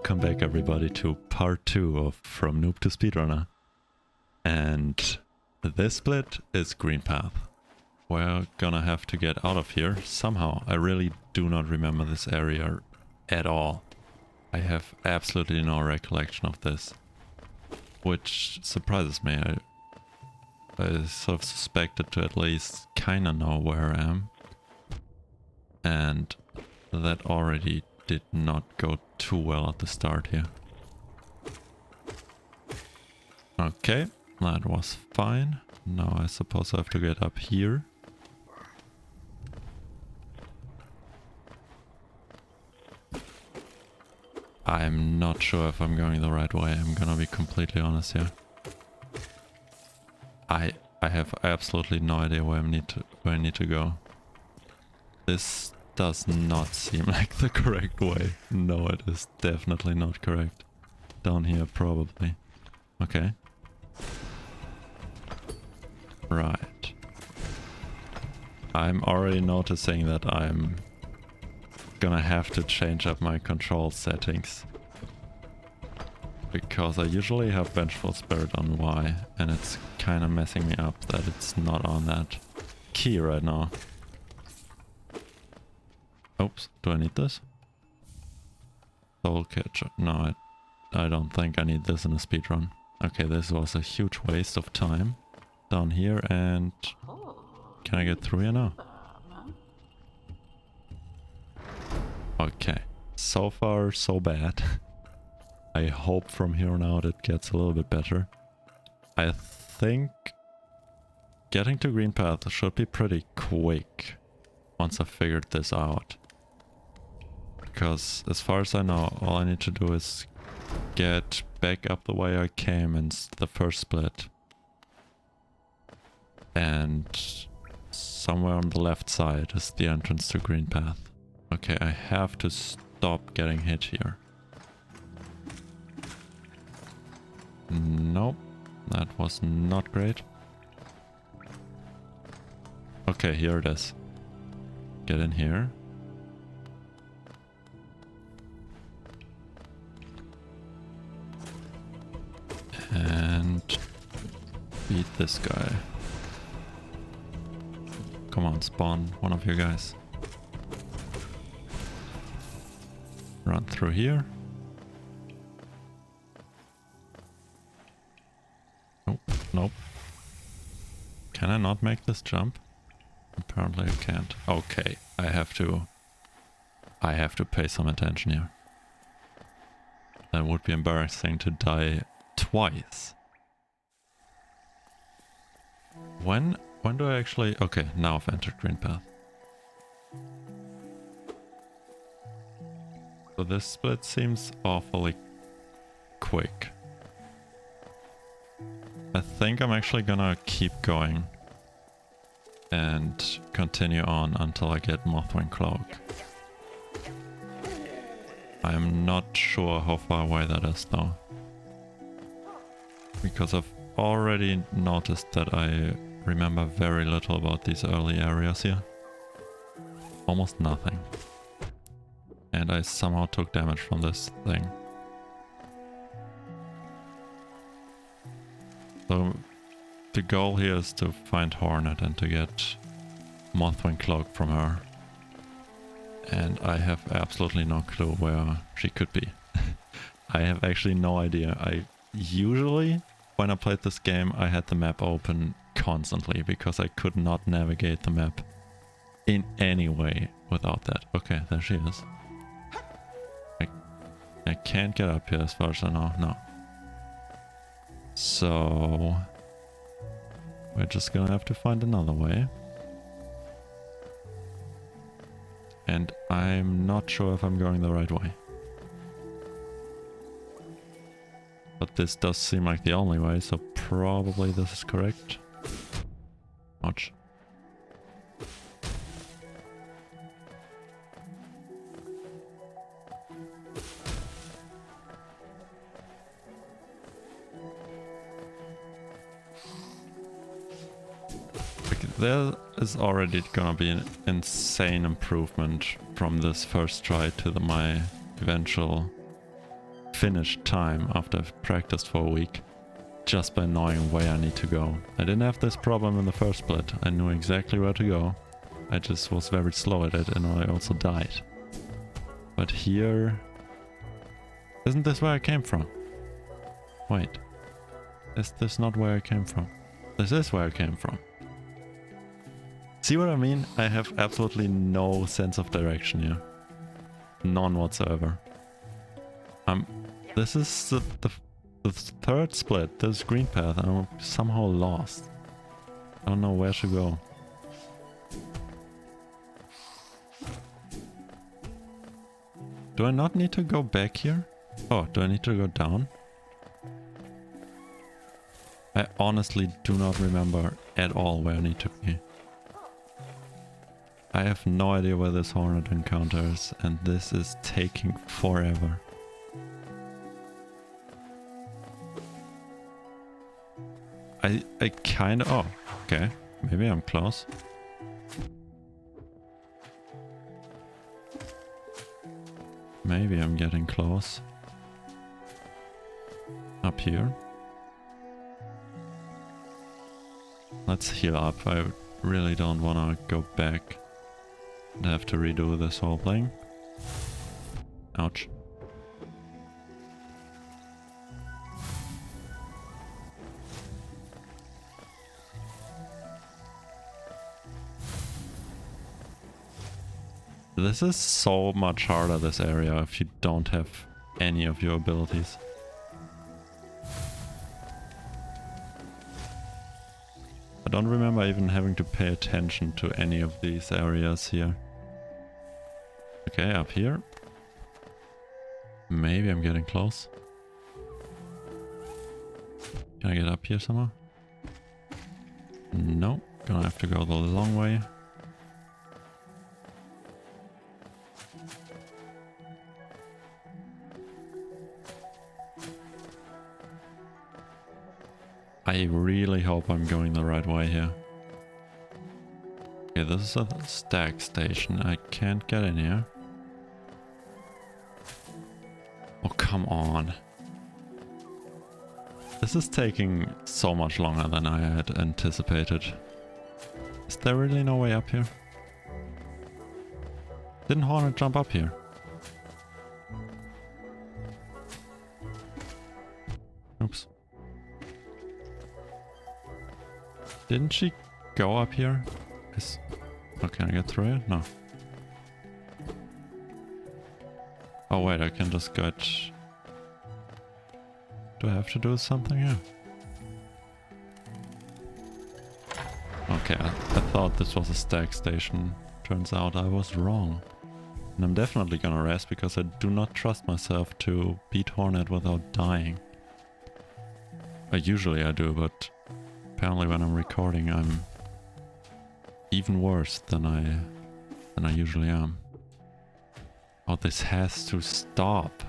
Welcome back everybody to part 2 of From Noob to Speedrunner. And this split is Greenpath. We're gonna have to get out of here somehow. I really do not remember this area at all. I have absolutely no recollection of this, which surprises me. I sort of suspected to at least kinda know where I am, and that already did not go too well at the start here. Okay, that was fine. Now I suppose I have to get up here. I'm not sure if I'm going the right way, I'm gonna be completely honest here. I have absolutely no idea where I need to go. This does not seem like the correct way. No, it is definitely not correct. Down here, probably. Okay. Right. I'm already noticing that I'm gonna have to change up my control settings. Because I usually have Vengeful Spirit on Y, and it's kinda messing me up that it's not on that key right now. Oops, do I need this? Soul Catcher. No, I don't think I need this in a speedrun. Okay, this was a huge waste of time. Down here, and can I get through here now? Okay, so far so bad. I hope from here on out it gets a little bit better. I think getting to Greenpath should be pretty quick once I've figured this out. Because as far as I know, all I need to do is get back up the way I came in the first split. And somewhere on the left side is the entrance to Greenpath. Okay, I have to stop getting hit here. Nope, that was not great. Okay, here it is. Get in here. And beat this guy. Come on, spawn one of you guys. Run through here. Nope, nope. Can I not make this jump? Apparently I can't. Okay, I have to pay some attention here. That would be embarrassing to die twice. When do I actually... Okay, now I've entered Greenpath. So this split seems awfully quick. I think I'm actually gonna keep going and continue on until I get Mothwing Cloak. I'm not sure how far away that is though, because I've already noticed that I remember very little about these early areas here. Almost nothing. And I somehow took damage from this thing. So the goal here is to find Hornet and to get Mothwing Cloak from her. And I have absolutely no clue where she could be. I have actually no idea. Usually when I played this game I had the map open constantly because I could not navigate the map in any way without that. Okay, there she is. I can't get up here as far as I know. No. So we're just gonna have to find another way. And I'm not sure if I'm going the right way. But this does seem like the only way, so probably this is correct. Ouch. There is already gonna be an insane improvement from this first try to my eventual finish time after I've practiced for a week just by knowing where I need to go. I didn't have this problem in the first split. I knew exactly where to go. I just was very slow at it and I also died. But here... Isn't this where I came from? Wait. Is this not where I came from? This is where I came from. See what I mean? I have absolutely no sense of direction here. None whatsoever. This is the third split. This is Greenpath and I'm somehow lost. I don't know where to go. Do I not need to go back here? Oh, do I need to go down? I honestly do not remember at all where I need to be. I have no idea where this hornet encounter is, and this is taking forever. I kinda... Oh, okay. Maybe I'm close. Maybe I'm getting close. Up here. Let's heal up. I really don't want to go back and have to redo this whole thing. Ouch. This is so much harder, this area, if you don't have any of your abilities. I don't remember even having to pay attention to any of these areas here. Okay, up here. Maybe I'm getting close. Can I get up here somehow? No, gonna have to go the long way. I really hope I'm going the right way here. Okay, this is a stag station. I can't get in here. Oh, come on. This is taking so much longer than I had anticipated. Is there really no way up here? Didn't Hornet jump up here? Oops. Didn't she go up here? Oh, can I get through it? No. Oh wait, I can just get... Do I have to do something here? Okay, I thought this was a stag station. Turns out I was wrong. And I'm definitely gonna rest because I do not trust myself to beat Hornet without dying. Usually I do, but apparently when I'm recording I'm even worse than I usually am. Oh, this has to stop.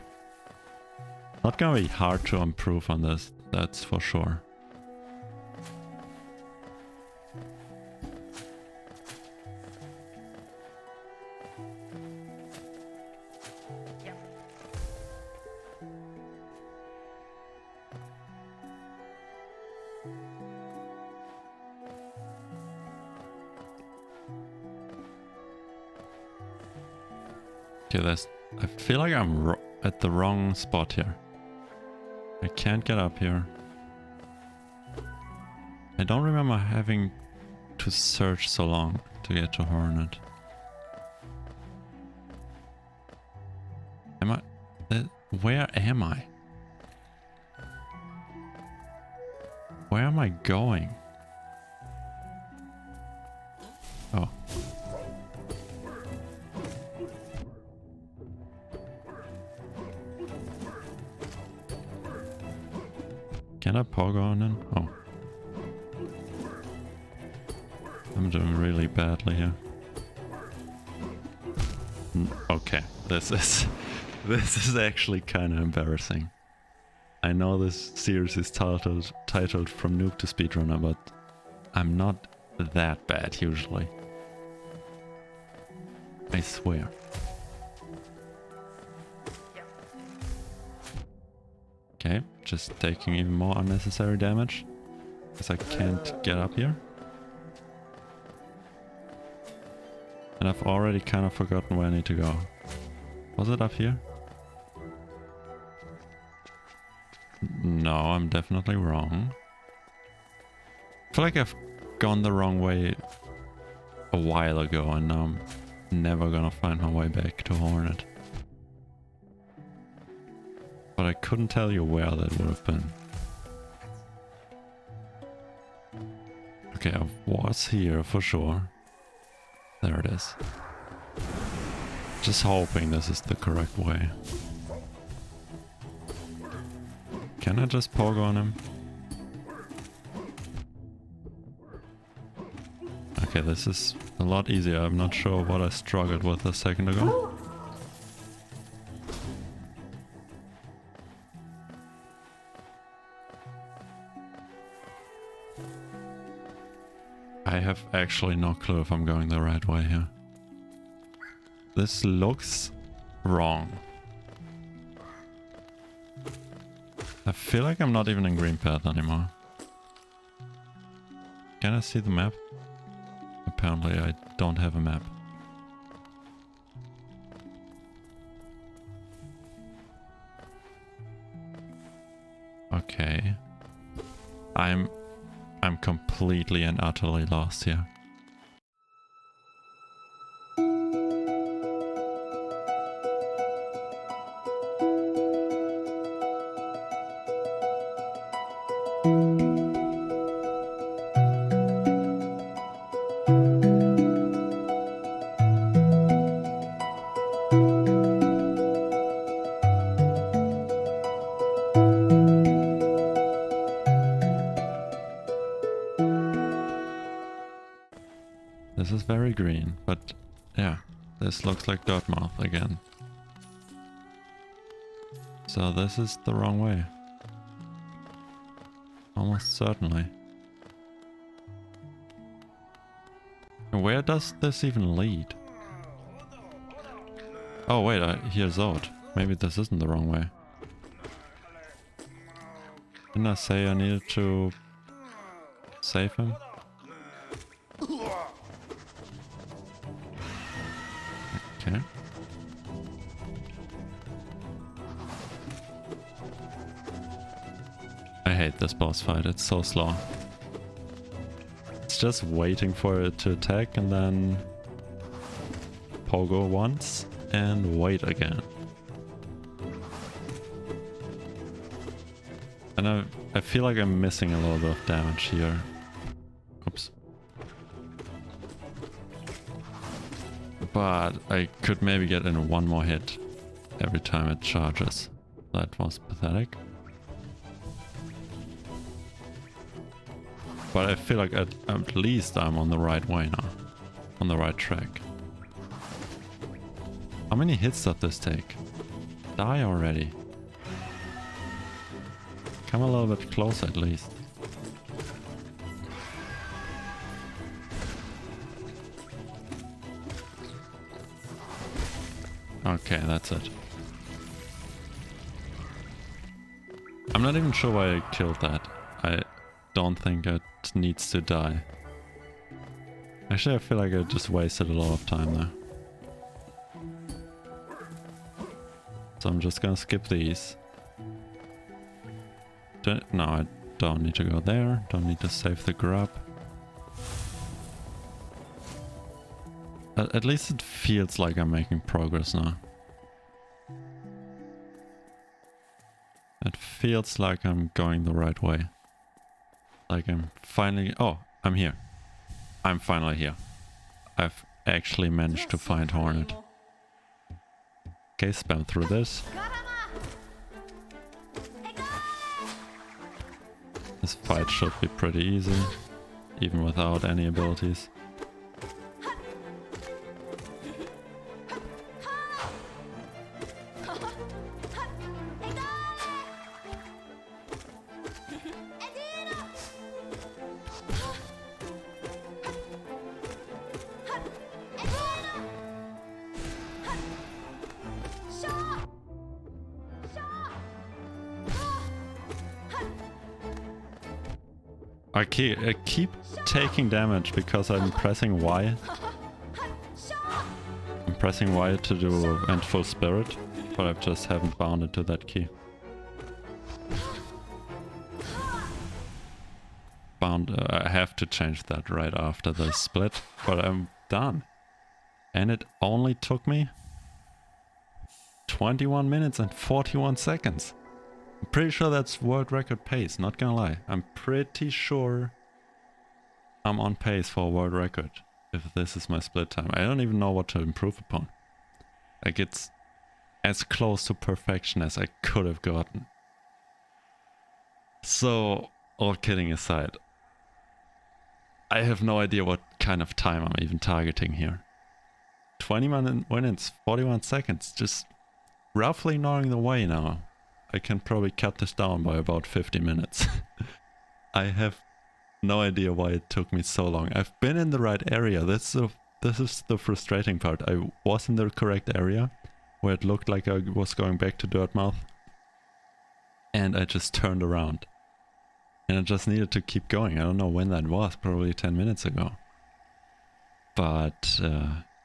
Not gonna be hard to improve on this, that's for sure. Okay, I feel like I'm at the wrong spot here. I can't get up here. I don't remember having to search so long to get to Hornet. Am I... where am I? Where am I going? Oh. Can I pogo on in? Oh. I'm doing really badly here. Okay, this is actually kind of embarrassing. I know this series is titled From Noob to Speedrunner, but I'm not that bad usually. I swear. Okay, just taking even more unnecessary damage. Because I can't get up here. And I've already kind of forgotten where I need to go. Was it up here? No, I'm definitely wrong. I feel like I've gone the wrong way a while ago and now I'm never gonna find my way back to Hornet. But I couldn't tell you where that would have been. Okay, I was here for sure. There it is. Just hoping this is the correct way. Can I just pogo on him? Okay, this is a lot easier. I'm not sure what I struggled with a second ago. I have actually no clue if I'm going the right way here. This looks wrong. I feel like I'm not even in Greenpath anymore. Can I see the map? Apparently I don't have a map. Okay. I'm completely and utterly lost here. This is very green, but yeah, this looks like Dirtmouth again. So this is the wrong way. Almost certainly. Where does this even lead? Oh wait, I hear Zod. Maybe this isn't the wrong way. Didn't I say I needed to save him? Okay. I hate this boss fight, it's so slow. It's just waiting for it to attack and then pogo once and wait again. And I feel like I'm missing a little bit of damage here. Oops. But I could maybe get in one more hit every time it charges. That was pathetic. But I feel like at least I'm on the right way now. On the right track. How many hits does this take? Die already. Come a little bit closer at least. Okay, that's it. I'm not even sure why I killed that. I don't think it needs to die. Actually, I feel like I just wasted a lot of time there. So I'm just gonna skip these. No, I don't need to go there. Don't need to save the grub. At least it feels like I'm making progress now. It feels like I'm going the right way. Like I'm finally... Oh, I'm here. I'm finally here. I've actually managed to find Hornet. Okay, spam through this. This fight should be pretty easy, even without any abilities. I keep taking damage because I'm pressing Y. I'm pressing Y to do Vengeful Spirit, but I just haven't bound into that key. I have to change that right after the split, but I'm done. And it only took me 21 minutes and 41 seconds. I'm pretty sure that's world record pace, not gonna lie. I'm pretty sure I'm on pace for a world record if this is my split time. I don't even know what to improve upon. Like, it's as close to perfection as I could have gotten. So, all kidding aside, I have no idea what kind of time I'm even targeting here. 20 minutes, 41 seconds, just roughly knowing the way now. I can probably cut this down by about 50 minutes. I have no idea why it took me so long. I've been in the right area. This is the frustrating part. I was in the correct area where it looked like I was going back to Dirtmouth. And I just turned around. And I just needed to keep going. I don't know when that was, probably 10 minutes ago. But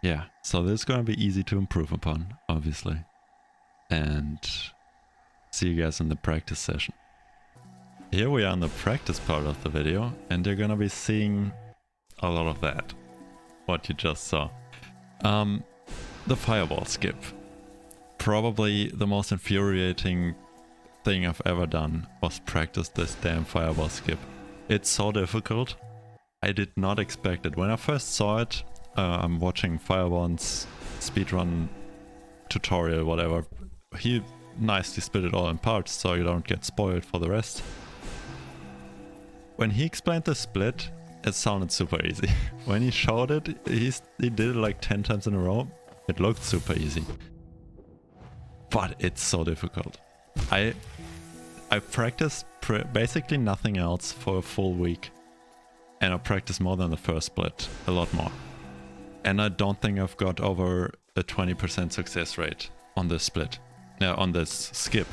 yeah, so this is going to be easy to improve upon, obviously. And see you guys in the practice session. Here we are in the practice part of the video, and you're gonna be seeing a lot of that, what you just saw. The fireball skip. Probably the most infuriating thing I've ever done was practice this damn fireball skip. It's so difficult. I did not expect it. When I first saw it, I'm watching Fireball's speedrun tutorial, whatever. He nicely split it all in parts so you don't get spoiled for the rest. When he explained the split, it sounded super easy. When he showed it, he did it like 10 times in a row. It looked super easy. But it's so difficult. I practiced basically nothing else for a full week. And I practiced more than the first split. A lot more. And I don't think I've got over a 20% success rate on this split. On this skip.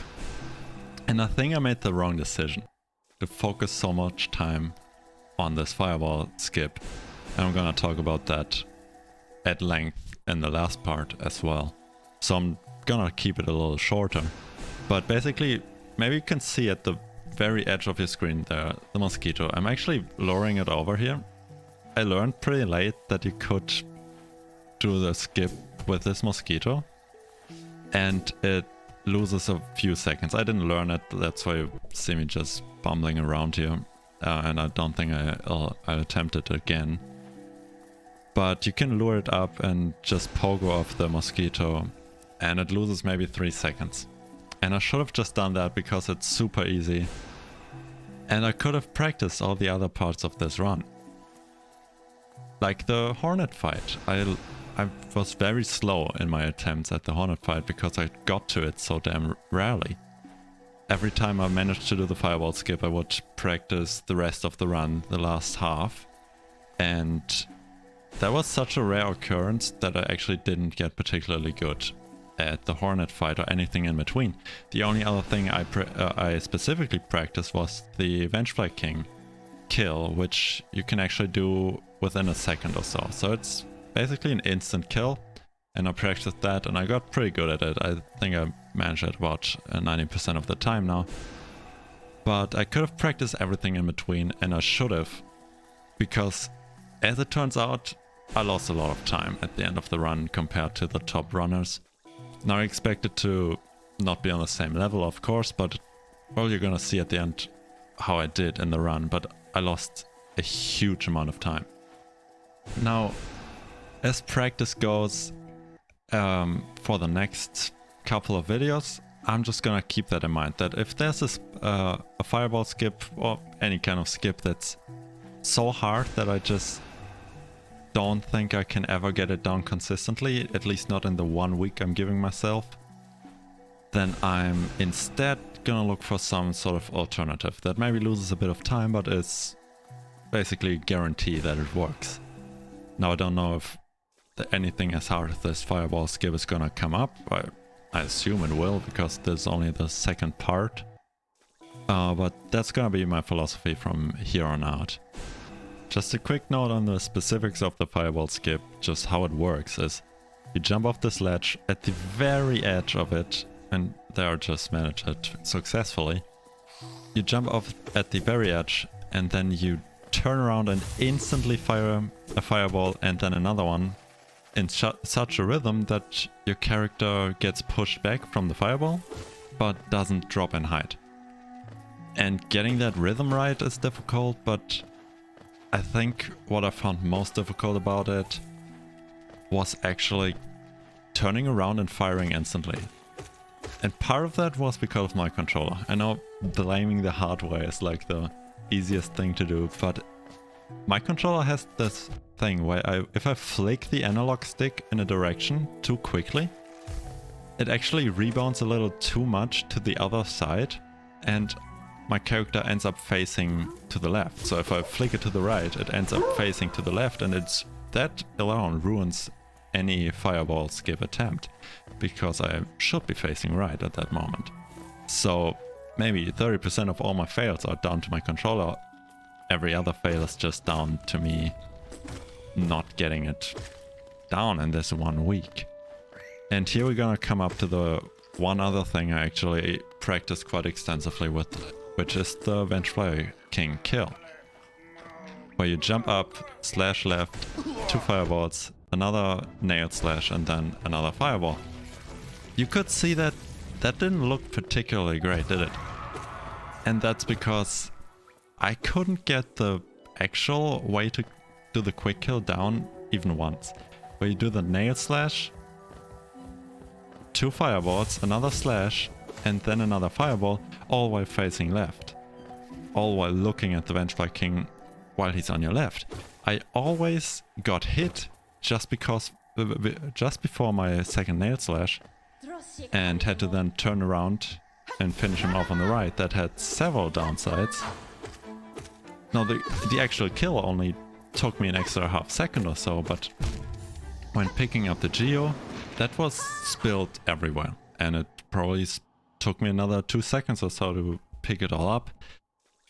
And I think I made the wrong decision to focus so much time on this fireball skip. And I'm gonna talk about that at length in the last part as well. So I'm gonna keep it a little shorter. But basically, maybe you can see at the very edge of your screen there, the mosquito. I'm actually lowering it over here. I learned pretty late that you could do the skip with this mosquito. And it loses a few seconds. I didn't learn it, that's why you see me just bumbling around here. And I don't think I'll attempt it again. But you can lure it up and just pogo off the mosquito. And it loses maybe 3 seconds. And I should have just done that because it's super easy. And I could have practiced all the other parts of this run. Like the Hornet fight. I was very slow in my attempts at the Hornet fight because I got to it so damn rarely. Every time I managed to do the fireball skip, I would practice the rest of the run, the last half. And that was such a rare occurrence that I actually didn't get particularly good at the Hornet fight or anything in between. The only other thing I specifically practiced was the Vengefly King kill, which you can actually do within a second or so. So it's basically an instant kill, and I practiced that and I got pretty good at it. I think I managed it about 90% of the time now. But I could have practiced everything in between, and I should have, because as it turns out, I lost a lot of time at the end of the run compared to the top runners. Now I expect it to not be on the same level, of course, but well, you're gonna see at the end how I did in the run, but I lost a huge amount of time. Now, as practice goes, for the next couple of videos, I'm just gonna keep that in mind, that if there's a fireball skip or any kind of skip that's so hard that I just don't think I can ever get it down consistently, at least not in the 1 week I'm giving myself, then I'm instead gonna look for some sort of alternative that maybe loses a bit of time, but is basically a guarantee that it works. Now I don't know if anything as hard as this fireball skip is gonna come up. I assume it will, because this is only the second part. But that's gonna be my philosophy from here on out. Just a quick note on the specifics of the fireball skip, just how it works is you jump off this ledge at the very edge of it, and they are just managed it successfully. You jump off at the very edge and then you turn around and instantly fire a fireball and then another one in such a rhythm that your character gets pushed back from the fireball but doesn't drop in height. And getting that rhythm right is difficult, but I think what I found most difficult about it was actually turning around and firing instantly. And part of that was because of my controller. I know blaming the hardware is like the easiest thing to do, but my controller has this thing where if I flick the analog stick in a direction too quickly, it actually rebounds a little too much to the other side and my character ends up facing to the left. So if I flick it to the right, it ends up facing to the left, and that alone ruins any fireball skip attempt, because I should be facing right at that moment. So maybe 30% of all my fails are down to my controller. Every other fail is just down to me not getting it down in this 1 week. And here we're gonna come up to the one other thing I actually practiced quite extensively with, which is the Vengefly King kill. Where you jump up, slash left, 2 fireballs, another nail slash, and then another fireball. You could see that didn't look particularly great, did it? And that's because I couldn't get the actual way to do the quick kill down even once. Where you do the nail slash, 2 fireballs, another slash, and then another fireball, all while facing left. All while looking at the Vengefly King while he's on your left. I always got hit just before my second nail slash and had to then turn around and finish him off on the right. That had several downsides. Now the actual kill only took me an extra half second or so, but when picking up the Geo, that was spilled everywhere, and it probably took me another 2 seconds or so to pick it all up.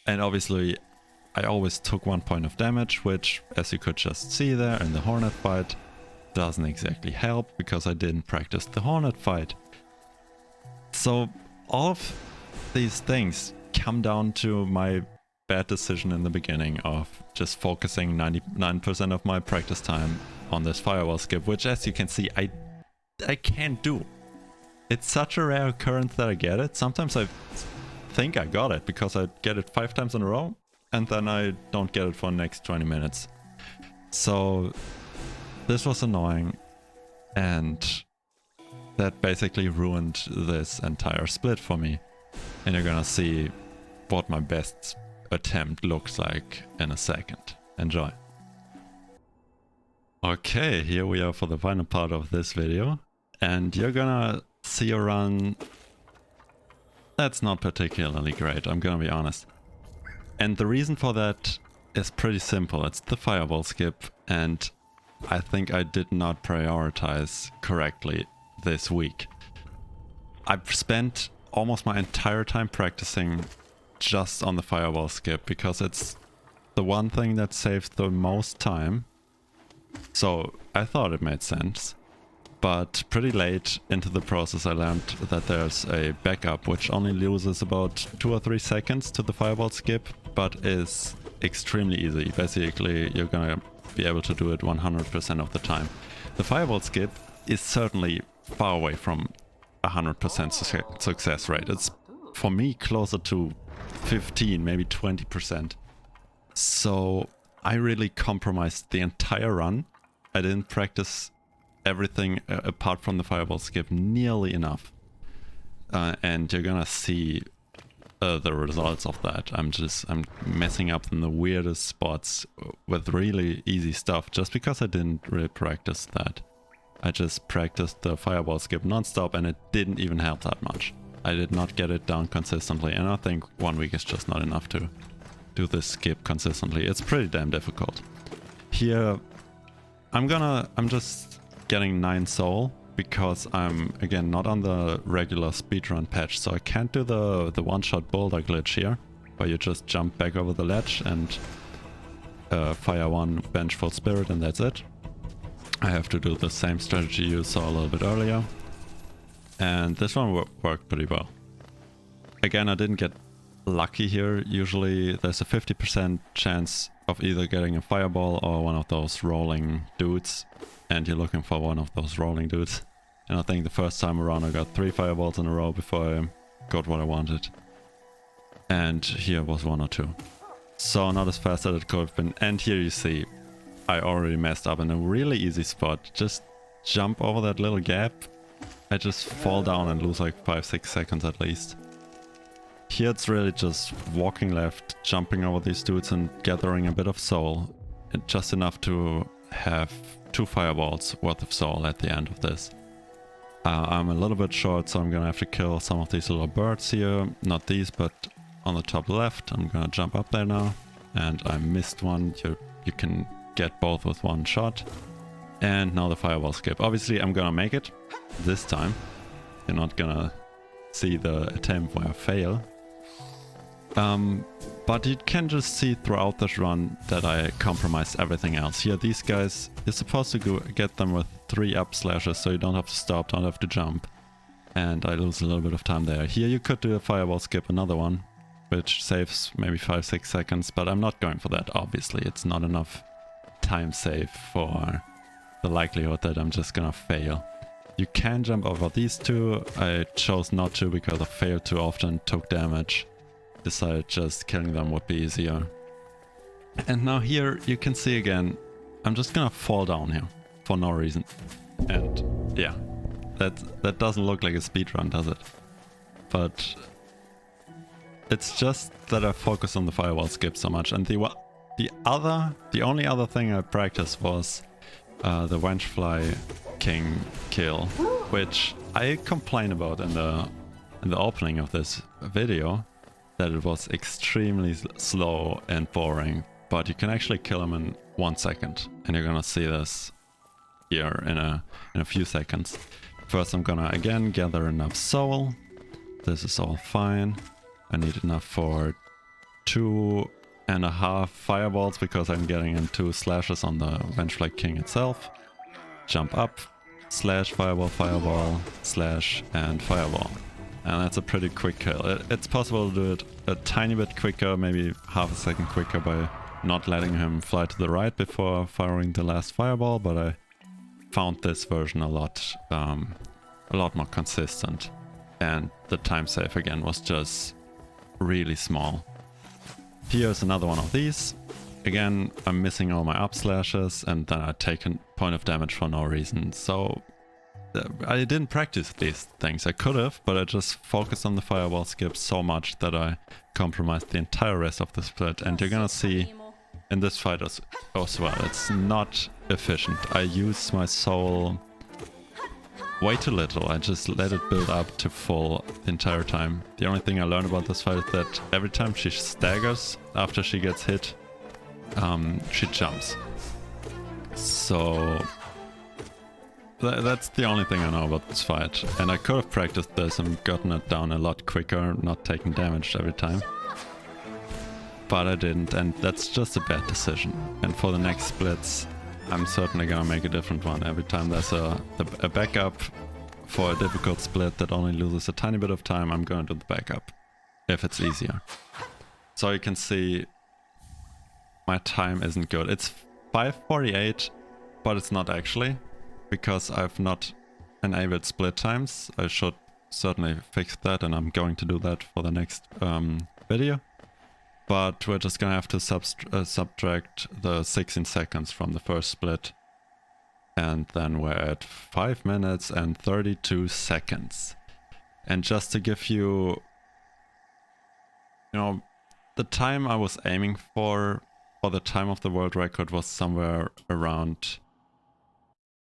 And obviously I always took 1 point of damage, which, as you could just see there in the Hornet fight, doesn't exactly help because I didn't practice the Hornet fight. So all of these things come down to my bad decision in the beginning of just focusing 99% of my practice time on this firewall skip, which, as you can see, I can't do. It's such a rare occurrence that I get it. Sometimes I think I got it because I get it 5 times in a row and then I don't get it for the next 20 minutes. So this was annoying, and that basically ruined this entire split for me. And you're gonna see what my best attempt looks like in a second. Enjoy. Okay, here we are for the final part of this video, and you're gonna see a run that's not particularly great, I'm gonna be honest. And the reason for that is pretty simple. It's the fireball skip, and I think I did not prioritize correctly this week. I've spent almost my entire time practicing just on the fireball skip because it's the one thing that saves the most time. So I thought it made sense. But pretty late into the process I learned that there's a backup which only loses about 2 or 3 seconds to the fireball skip, but is extremely easy. Basically, you're gonna be able to do it 100% of the time. The fireball skip is certainly far away from 100% success rate. It's, for me, closer to 15, maybe 20%. So I really compromised the entire run. I didn't practice everything apart from the fireball skip nearly enough. And you're gonna see the results of that. I'm messing up in the weirdest spots with really easy stuff just because I didn't really practice that. I just practiced the fireball skip non-stop and it didn't even help that much. I did not get it down consistently, and I think 1 week is just not enough to do this skip consistently. It's pretty damn difficult. Here I'm just getting 9 soul because I'm, again, not on the regular speedrun patch, so I can't do the one-shot boulder glitch here, where you just jump back over the ledge and fire one vengeful spirit and that's it. I have to do the same strategy you saw a little bit earlier. And this one worked pretty well. Again, I didn't get lucky here. Usually there's a 50% chance of either getting a fireball or one of those rolling dudes. And you're looking for one of those rolling dudes. And I think the first time around I got 3 fireballs in a row before I got what I wanted. And here was 1 or 2. So not as fast as it could have been. And here you see, I already messed up in a really easy spot. Just jump over that little gap. I just fall down and lose like 5-6 seconds at least. Here it's really just walking left, jumping over these dudes and gathering a bit of soul. And just enough to have 2 fireballs worth of soul at the end of this. I'm a little bit short, so I'm gonna have to kill some of these little birds here. Not these, but on the top left. I'm gonna jump up there now. And I missed one. You can get both with 1 shot. And now the fireball skip. Obviously I'm gonna make it this time. You're not gonna see the attempt where I fail. But you can just see throughout this run that I compromised everything else. Here, these guys, you're supposed to get them with 3 up slashes, so you don't have to stop, don't have to jump. And I lose a little bit of time there. Here you could do a fireball skip, another one, which saves maybe 5-6 seconds, but I'm not going for that, obviously. It's not enough time save for the likelihood that I'm just gonna fail. You can jump over these 2. I chose not to because I failed too often, took damage. Decided just killing them would be easier. And now here you can see again, I'm just gonna fall down here for no reason. And yeah, that doesn't look like a speedrun, does it? But it's just that I focus on the firewall skip so much. And the only other thing I practiced was the Wenchfly King kill, which I complained about in the opening of this video, that it was extremely slow and boring, but you can actually kill him in 1 second, and you're gonna see this here in a few seconds. First I'm gonna again gather enough soul. This is all fine. I need enough for 2.5 fireballs because I'm getting in 2 slashes on the Vengefly King itself. Jump up, slash, fireball, slash, and fireball. And that's a pretty quick kill. It's possible to do it a tiny bit quicker, maybe half a second quicker by not letting him fly to the right before firing the last fireball, but I found this version a lot more consistent. And the time save again was just really small. Here's another one of these. Again, I'm missing all my up slashes and then I take a point of damage for no reason. So I didn't practice these things. I could have, but I just focused on the fireball skip so much that I compromised the entire rest of the split. And you're gonna see in this fight as well, it's not efficient. I use my soul way too little. I just let it build up to full the entire time. The only thing I learned about this fight is that every time she staggers after she gets hit, she jumps. So that's the only thing I know about this fight. And I could have practiced this and gotten it down a lot quicker, not taking damage every time. But I didn't, and that's just a bad decision. And for the next splits, I'm certainly gonna make a different one. Every time there's a backup for a difficult split that only loses a tiny bit of time, I'm gonna do the backup, if it's easier. So you can see my time isn't good. It's 5:48, but it's not actually, because I've not enabled split times. I should certainly fix that, and I'm going to do that for the next video. But we're just gonna have to subtract the 16 seconds from the first split. And then we're at 5 minutes and 32 seconds. And just to give you, the time I was aiming for the time of the world record was somewhere around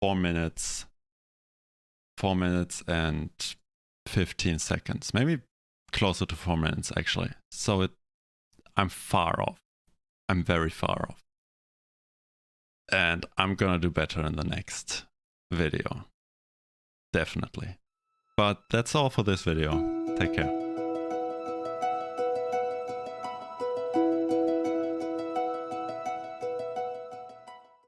4 minutes and 15 seconds. Maybe closer to 4 minutes actually. So I'm far off. I'm very far off. And I'm gonna do better in the next video. definitely. But that's all for this video. Take care.